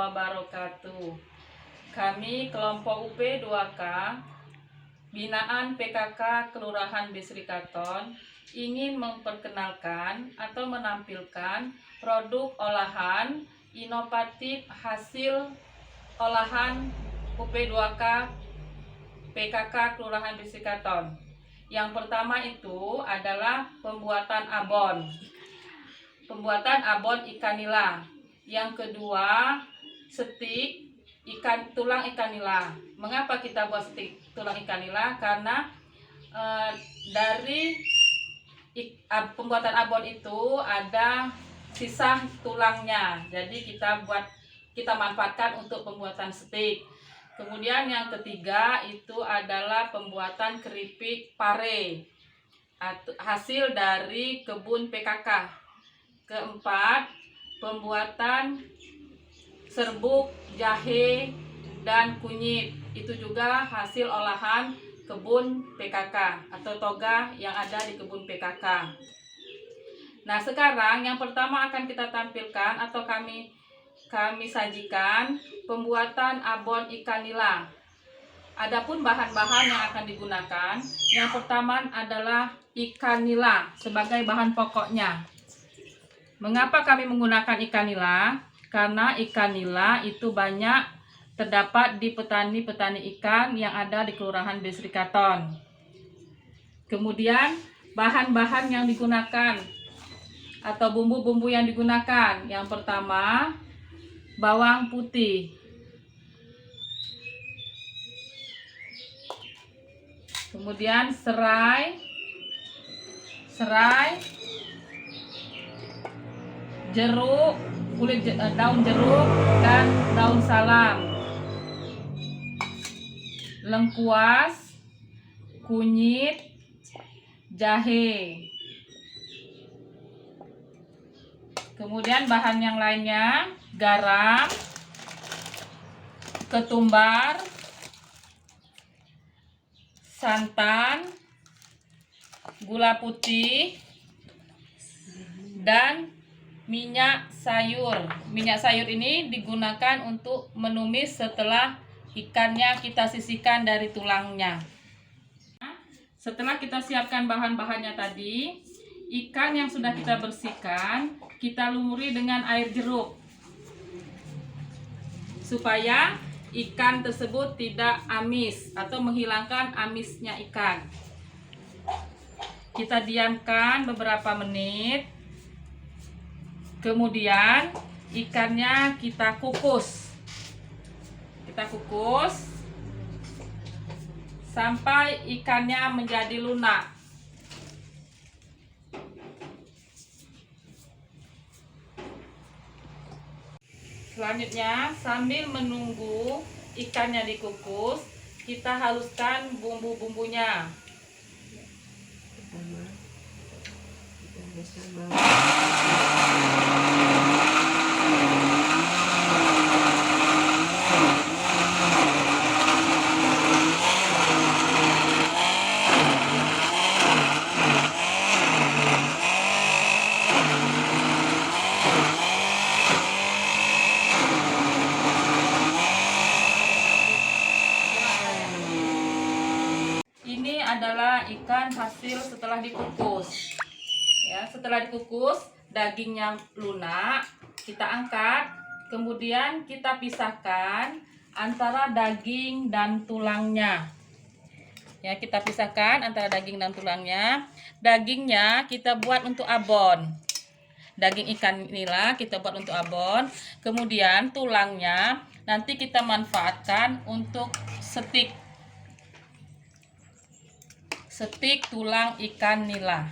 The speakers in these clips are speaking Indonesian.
wabarakatuh. Kami kelompok UP 2K binaan PKK Kelurahan Bisrikaton ingin memperkenalkan atau menampilkan produk olahan inovatif hasil olahan UP 2K PKK Kelurahan Bisrikaton. Yang pertama itu adalah pembuatan abon. Pembuatan abon ikan nila. Yang kedua, stik tulang ikan nila. Mengapa kita buat stik tulang ikan nila? Karena dari pembuatan abon itu ada sisa tulangnya. Jadi kita manfaatkan untuk pembuatan stik. Kemudian yang ketiga itu adalah pembuatan keripik pare hasil dari kebun PKK. Keempat, pembuatan serbuk, jahe, dan kunyit. Itu juga hasil olahan kebun PKK atau toga yang ada di kebun PKK. Nah, sekarang yang pertama akan kita tampilkan atau kami sajikan pembuatan abon ikan nila. Adapun bahan-bahan yang akan digunakan, yang pertama adalah ikan nila sebagai bahan pokoknya. Mengapa kami menggunakan ikan nila? Karena ikan nila itu banyak terdapat di petani-petani ikan yang ada di Kelurahan Bisrikaton. Kemudian bahan-bahan yang digunakan atau bumbu-bumbu yang digunakan. Yang pertama, bawang putih. Kemudian serai, jeruk, daun jeruk dan daun salam, lengkuas, kunyit, jahe. Kemudian bahan yang lainnya, garam, ketumbar, santan, gula putih, dan minyak sayur. Minyak sayur ini digunakan untuk menumis setelah ikannya kita sisihkan dari tulangnya. Setelah kita siapkan bahan-bahannya tadi, ikan yang sudah kita bersihkan, kita lumuri dengan air jeruk supaya ikan tersebut tidak amis atau menghilangkan amisnya ikan. Kita diamkan beberapa menit. Kemudian ikannya kita kukus. Kita kukus sampai ikannya menjadi lunak. Selanjutnya, sambil menunggu ikannya dikukus, kita haluskan bumbu-bumbunya. Ini adalah ikan hasil setelah dikukus. Ya, setelah dikukus, dagingnya lunak, kita angkat, kemudian kita pisahkan antara daging dan tulangnya. Ya, kita pisahkan antara daging dan tulangnya. Dagingnya kita buat untuk abon. Daging ikan nila kita buat untuk abon. Kemudian tulangnya nanti kita manfaatkan untuk stik. Stik tulang ikan nila.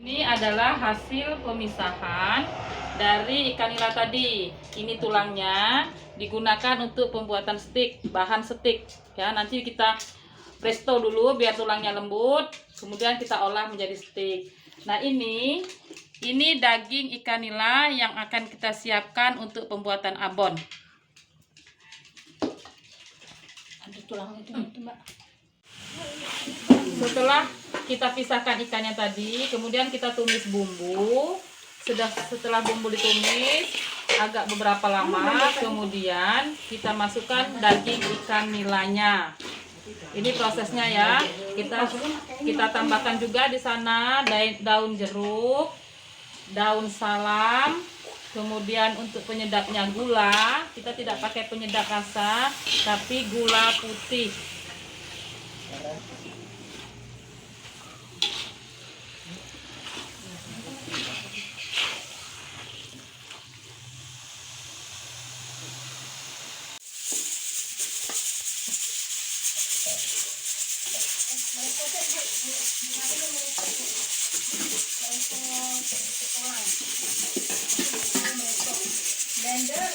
Ini adalah hasil pemisahan dari ikan nila tadi. Ini tulangnya digunakan untuk pembuatan stik, bahan stik. Ya, nanti kita presto dulu biar tulangnya lembut, kemudian kita olah menjadi stik. Nah, ini daging ikan nila yang akan kita siapkan untuk pembuatan abon. Ada tulangnya itu, Mbak. Setelah kita pisahkan ikannya tadi, kemudian kita tumis bumbu. Setelah bumbu ditumis agak beberapa lama, kemudian kita masukkan daging ikan nilanya. Ini prosesnya ya. Kita tambahkan juga di sana daun jeruk, daun salam. Kemudian untuk penyedapnya gula, kita tidak pakai penyedap rasa, tapi gula putih. Blender.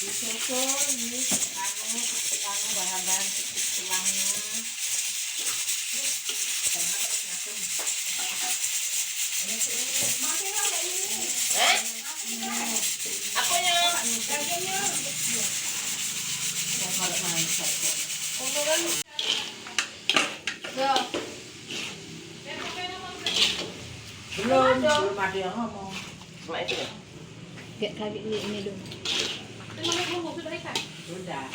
Disusul ini bahan-bahan tulangnya. Akunya harganya belum ada yang ngomong. Cuma itu ya. Gak kali ini dong. Sudah.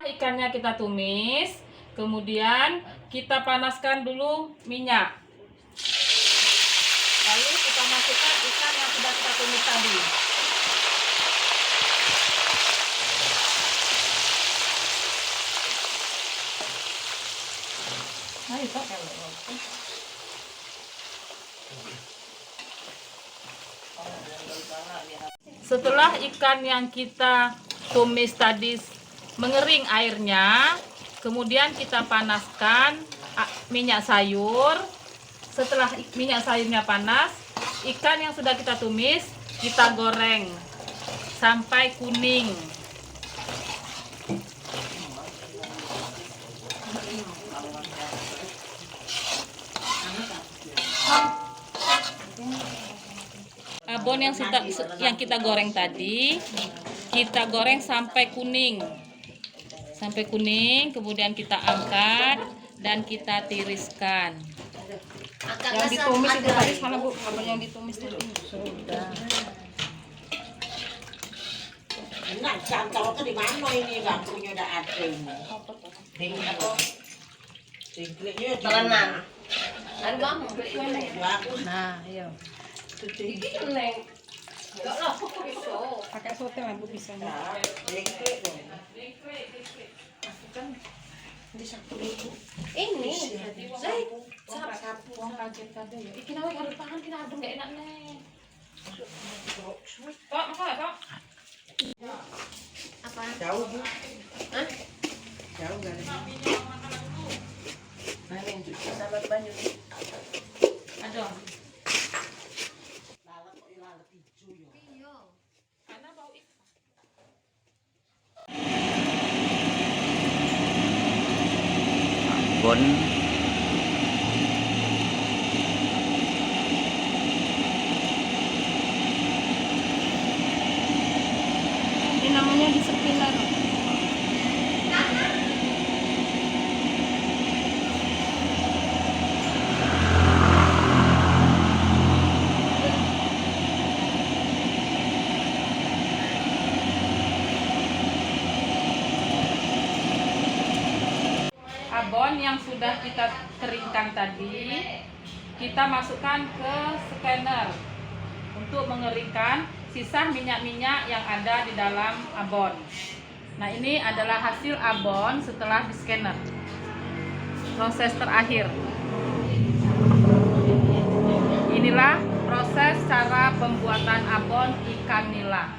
Ikannya kita tumis, kemudian kita panaskan dulu minyak. Lalu kita masukkan ikan yang sudah kita tumis tadi. Setelah ikan yang kita tumis tadi mengering airnya, kemudian kita panaskan minyak sayur. Setelah minyak sayurnya panas, ikan yang sudah kita tumis kita goreng sampai kuning. Abon yang kita goreng tadi, kita goreng sampai kuning. Sampai kuning, kemudian kita angkat dan kita tiriskan. Yang ditumis itu tadi sana Bu, abon yang ditumis tadi. Sudah. Nah, cantol itu di mana ini? Bangkunya udah ada ini. Tinggi apa? Tingginya di mana? Ada kamu. Aku Nah, ayo. Pakai sote lah Bu bisa. ini saya Uang kaget tadi ya. Iki nawe harus tangan kita adem gak enak nih. Pak, masalah Pak. Apa? jauh Bu. Hah? Jauh dari sini. Mana yang juga sahabat banyak. Ada. Lalat kok lalat hijau ya. Karena bau ikan. Bon Ini namanya disepilar. Abon yang sudah kita keringkan tadi, kita masukkan ke scanner untuk mengeringkan sisa minyak-minyak yang ada di dalam abon. Nah, ini adalah hasil abon setelah di scanner. Proses terakhir. Inilah proses cara pembuatan abon ikan nila.